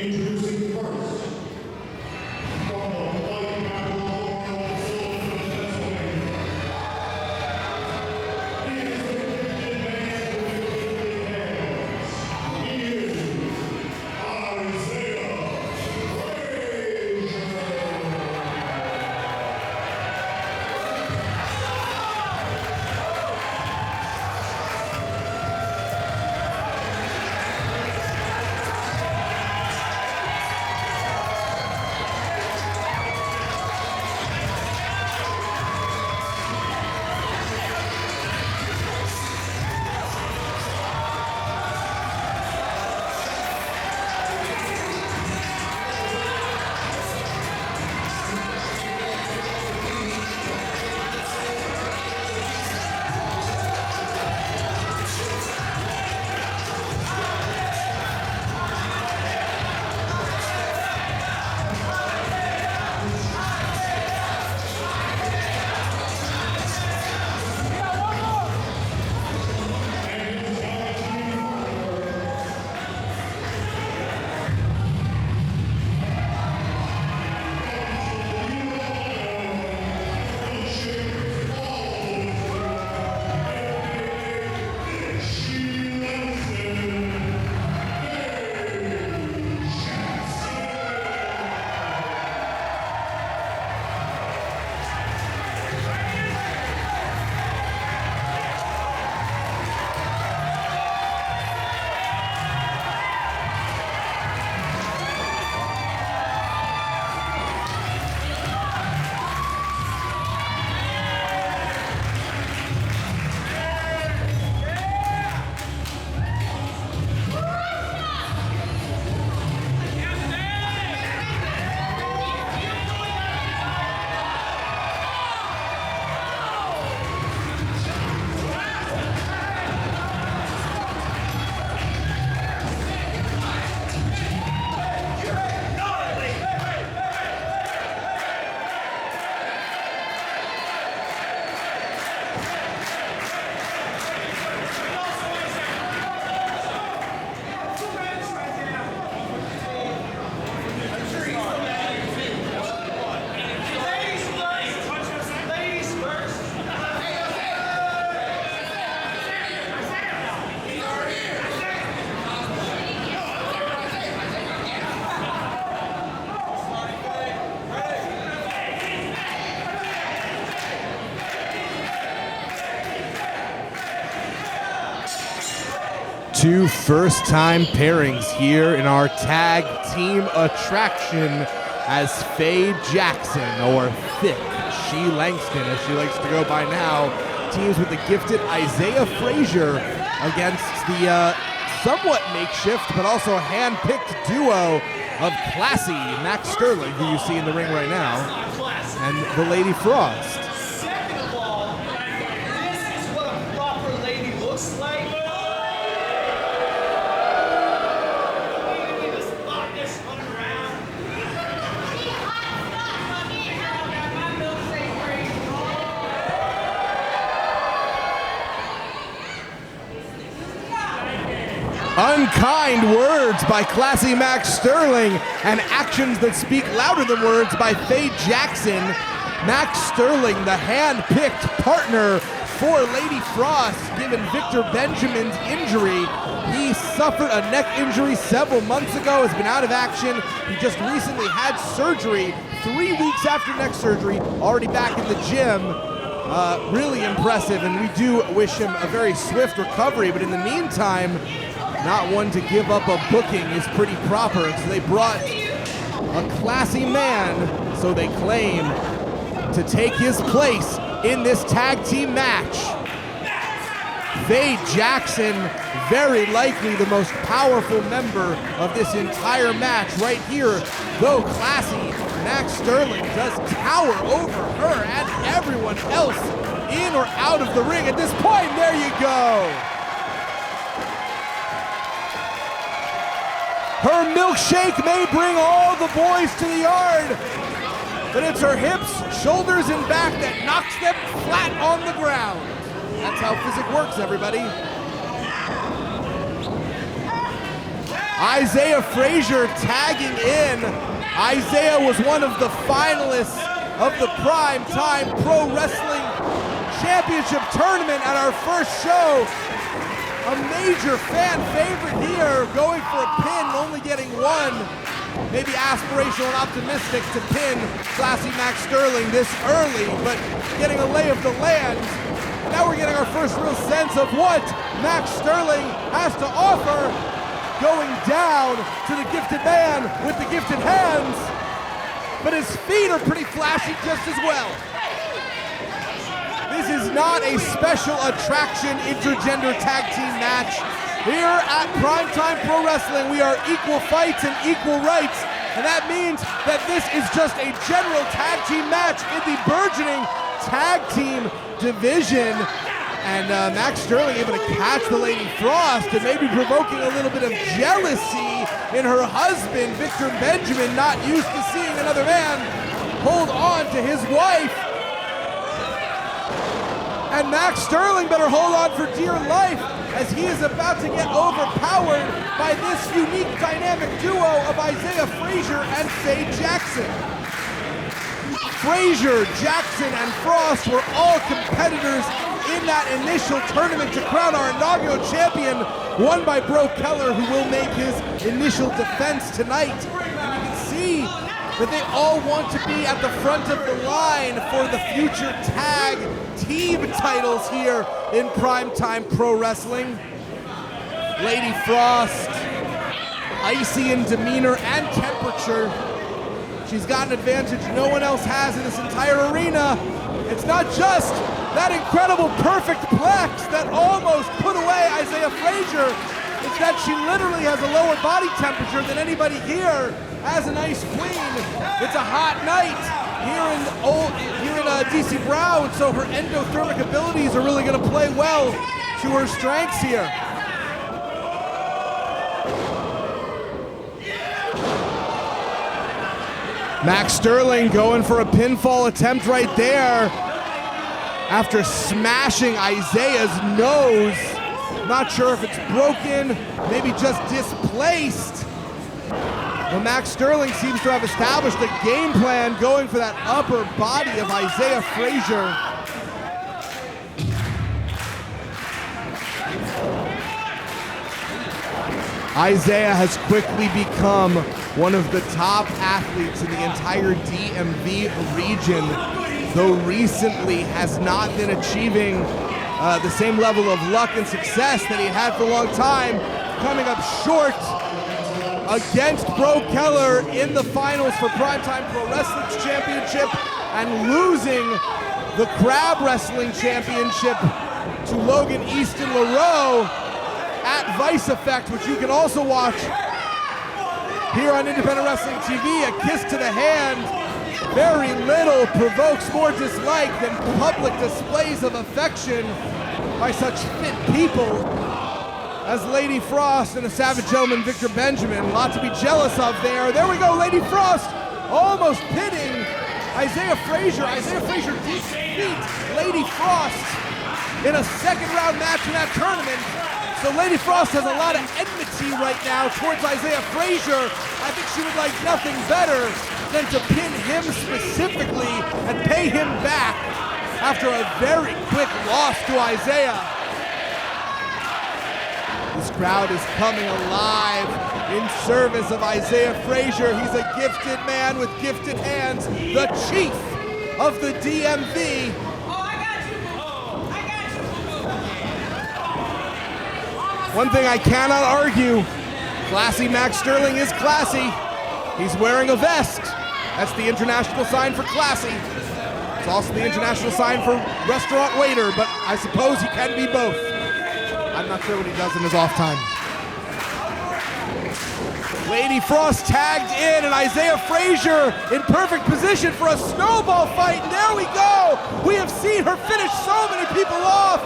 Introducing first, from the fighting capital of Pennsylvania. He is the gifted man with gifted hands. He is Isaiah Frazier. Two first-time pairings here in our tag team attraction as Faye Jackson, or Thick She Langston as she likes to go by now, teams with the gifted Isaiah Frazier against the somewhat makeshift but also hand-picked duo of Classy Max Sterling, who you see in the ring right now, and the Lady Frost. Second of all, this is what a proper lady looks like. Unkind words by Classy Max Sterling and actions that speak louder than words by Faye Jackson. Max Sterling, the hand-picked partner for Lady Frost, given Victor Benjamin's injury. He suffered a neck injury several months ago, has been out of action. He just recently had surgery 3 weeks after neck surgery, already back in the gym. Really impressive, and we do wish him a very swift recovery, but in the meantime, not one to give up a booking is pretty proper. So they brought a classy man, so they claim, to take his place in this tag team match. Faye Jackson, very likely the most powerful member of this entire match right here. Though Classy Max Sterling does tower over her and everyone else in or out of the ring at this point. There you go. Her milkshake may bring all the boys to the yard, but it's her hips, shoulders, and back that knocks them flat on the ground. That's how physics works, everybody. Isaiah Frazier tagging in. Isaiah was one of the finalists of the Primetime Pro Wrestling Championship Tournament at our first show. A major fan favorite here, going for a pin, only getting one. Maybe aspirational and optimistic to pin Classy Max Sterling this early, but getting a lay of the land. Now we're getting our first real sense of what Max Sterling has to offer, going down to the gifted man with the gifted hands, but his feet are pretty flashy just as well. This is not a special attraction intergender tag team match. Here at Primetime Pro Wrestling, we are equal fights and equal rights, and that means that this is just a general tag team match in the burgeoning tag team division. And Max Sterling able to catch the Lady Frost and maybe provoking a little bit of jealousy in her husband, Victor Benjamin, not used to seeing another man hold on to his wife. And Max Sterling better hold on for dear life, as he is about to get overpowered by this unique dynamic duo of Isaiah Frazier and Faye Jackson. Frazier, Jackson, and Frost were all competitors in that initial tournament to crown our inaugural champion, won by Bro Keller, who will make his initial defense tonight. And you can see that they all want to be at the front of the line for the future tag team titles here in Primetime Pro Wrestling. Lady Frost, icy in demeanor and temperature. She's got an advantage no one else has in this entire arena. It's not just that incredible perfect plex that almost put away Isaiah Frazier. It's that she literally has a lower body temperature than anybody here as an ice queen. It's a hot night here in DC Brown, so her endothermic abilities are really going to play well to her strengths here. Max Sterling going for a pinfall attempt right there after smashing Isaiah's nose. Not sure if it's broken, maybe just displaced. But Max Sterling seems to have established a game plan, going for that upper body of Isaiah Frazier. Isaiah has quickly become one of the top athletes in the entire DMV region, though recently has not been achieving the same level of luck and success that he had for a long time, coming up short against Bro Keller in the finals for Primetime Pro Wrestling Championship and losing the Crab Wrestling Championship to Logan Easton LaRoe at Vice Effect, which you can also watch here on Independent Wrestling TV. A kiss to the hand. Very little provokes more dislike than public displays of affection by such fit people as Lady Frost and the Savage Gentleman Victor Benjamin. A lot to be jealous of there. There we go, Lady Frost almost pinning Isaiah Frazier. Isaiah Frazier defeats Lady Frost in a second round match in that tournament. So Lady Frost has a lot of enmity right now towards Isaiah Frazier. I think she would like nothing better than to pin him specifically and pay him back after a very quick loss to Isaiah. This crowd is coming alive in service of Isaiah Frazier. He's a gifted man with gifted hands, the chief of the DMV. One thing I cannot argue, Classy Max Sterling is classy. He's wearing a vest. That's the international sign for classy. It's also the international sign for restaurant waiter, but I suppose he can be both. I'm not sure what he does in his off time. Lady Frost tagged in, and Isaiah Frazier in perfect position for a snowball fight. And there we go. We have seen her finish so many people off.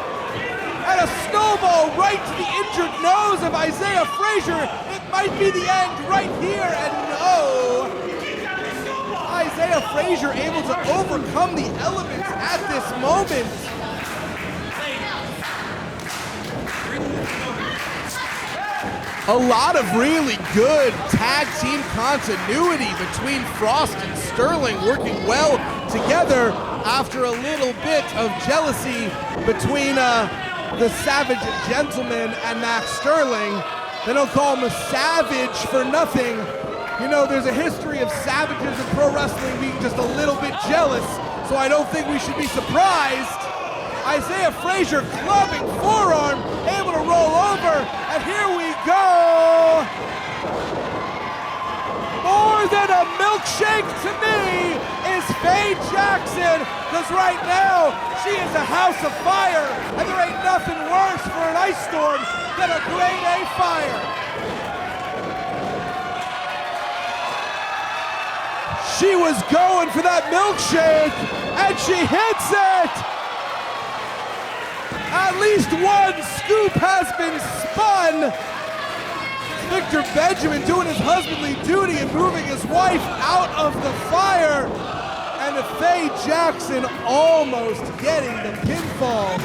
And a snowball right to the injured nose of Isaiah Frazier. It might be the end right here, and no. Isaiah Frazier able to overcome the elements at this moment. A lot of really good tag team continuity between Frost and Sterling, working well together after a little bit of jealousy between the Savage Gentleman and Max Sterling. They don't call him a savage for nothing. You know, there's a history of savages in pro wrestling being just a little bit jealous, so I don't think we should be surprised. Isaiah Frazier clubbing forearm, able to roll over, and here we go! More than a milkshake to me is Faye Jackson, because right now she is a house of fire, and there ain't nothing worse for an ice storm than a grade A fire. She was going for that milkshake, and she hits it! At least one scoop has been spun. Victor Benjamin doing his husbandly duty and moving his wife out of the fire. And Faye Jackson almost getting the pinfall.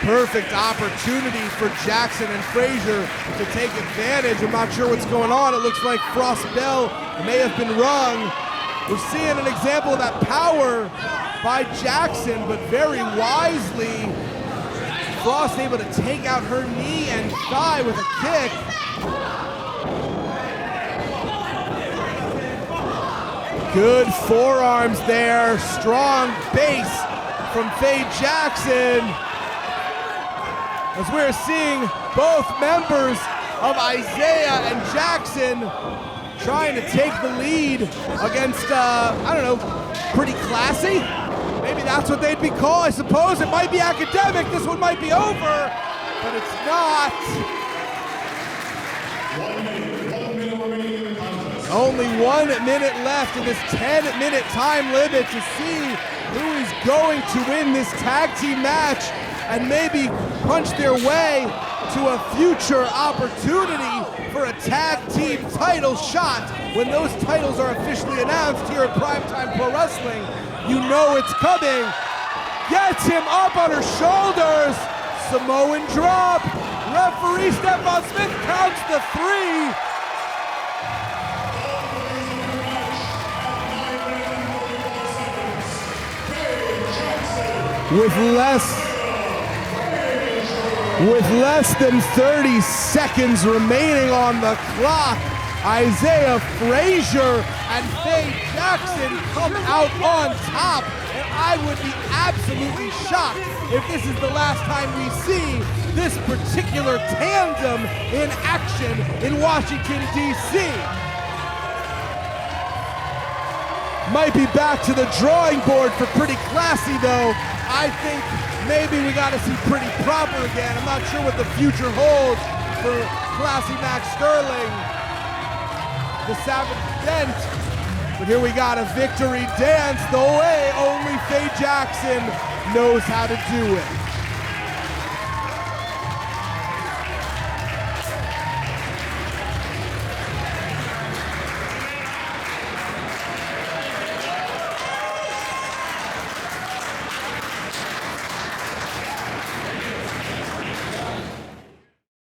Perfect opportunity for Jackson and Frazier to take advantage. I'm not sure what's going on. It looks like Frost Bell may have been rung. We're seeing an example of that power by Jackson, but very wisely, Frost able to take out her knee and thigh with a kick. Good forearms there, strong base from Faye Jackson. As we're seeing both members of Isaiah and Jackson trying to take the lead against, I don't know, Pretty Classy? Maybe that's what they'd be called, I suppose. It might be academic, this one might be over, but it's not. 1 minute remaining in the contest. Only 1 minute left in this 10-minute time limit to see who is going to win this tag team match and maybe punch their way to a future opportunity for a tag team title shot. When those titles are officially announced here at Primetime Pro Wrestling, you know it's coming. Gets him up on her shoulders. Samoan drop. Referee Stephon Smith counts the 3. With less than 30 seconds remaining on the clock, Isaiah Frazier and Faye Jackson come out on top, and I would be absolutely shocked if this is the last time we see this particular tandem in action in Washington, D.C. Might be back to the drawing board for Pretty Classy, though. I think maybe we got to see Pretty Proper again. I'm not sure what the future holds for Classy Max Sterling, the Savage Dent. But here we got a victory dance the way only Faye Jackson knows how to do it.